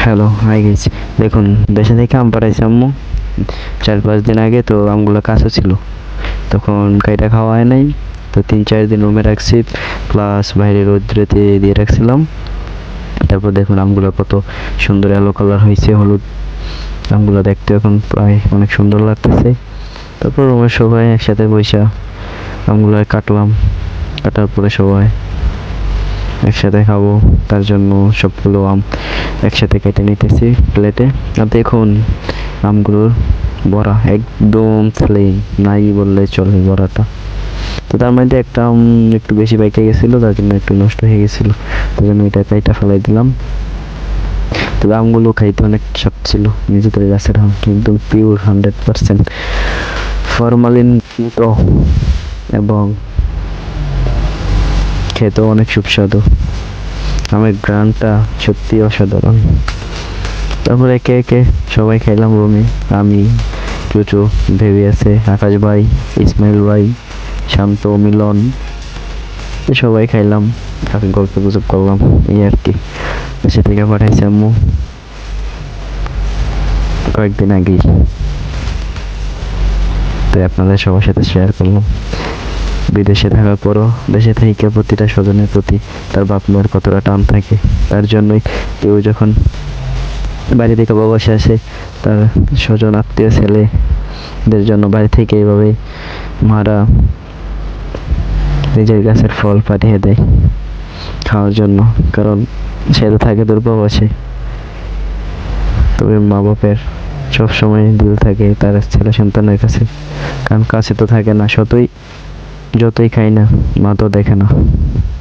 Hello, hi guys. দেখুন, দেশে থেকে আম পাঠাইছে আম্মু 4-5 দিন আগে। তো আমগুলো কাঁচা ছিল, তখন কাইটা খাওয়া হয় নাই। তো 3-4 দিন রুমে রাখছি, প্লাস বাইরে রৌদ্রেতে দিয়ে রাখছিলাম। তারপর দেখুন আমগুলো কত সুন্দর এলো কালার হয়েছে, হলুদ। আমগুলো দেখতে এখন প্রায় অনেক সুন্দর লাগতেছে। তারপর রুমের সবাই একসাথে বসে আমগুলো কাটলাম। কাটার পরে সবাই একসাথে খাবো, তার জন্য সবগুলো আম একসাথে কেটে নিতেছি প্লেটে। আর দেখুন আমগুলোর বড়া একদম প্লেন, নাই বললে চলে বড়াটা। তো তার মধ্যে একটা আম একটু বেশি পাইকে গেছিলো, তার জন্য একটু নষ্ট হয়ে গেছিলো, তার জন্য এটা কাইটা ফেলাই দিলাম। তবে আমগুলো খাইতে অনেক স্বাদ ছিল, নিজেদের গাছের আম, কিন্তু পিওর 100% ফরমালিন মুক্ত, এবং খেতেও অনেক সুস্বাদু। আমের গ্রানটা সত্যি অসাধারণ। তারপর একে একে সবাই খাইলাম রুমে। আমি, চুচু, ভেবি আছে, আকাশ ভাই, ইসমাইল ভাই, শান্ত, মিলন, সবাই খাইলাম, গল্প গুজব করলাম, এই আর কি। দেশে থেকে পাঠাইছে আম্মু কয়েকদিন আগেই, তাই আপনাদের সবার সাথে শেয়ার করলাম। বিদেশে থাকার পরও দেশে থেকে প্রতিটা স্বজনের প্রতি তার বাপ মায়ের কতটা টান থাকে। তার জন্যই কেউ যখন বাড়ি থেকে প্রবাসে আসে, তার স্বজন আত্মীয় ছেলেদের জন্য বাড়ি থেকে এইভাবে মারা নিজের গাছের ফল পাঠিয়ে দেয় খাওয়ার জন্য, কারণ সে তো থাকে দূর প্রবাসে। তবে মা বাপের সবসময় দিল থাকে তার ছেলে সন্তানের কাছে, কারণ কাছে তো থাকে না, যতই খাই না, মা তো দেখে না।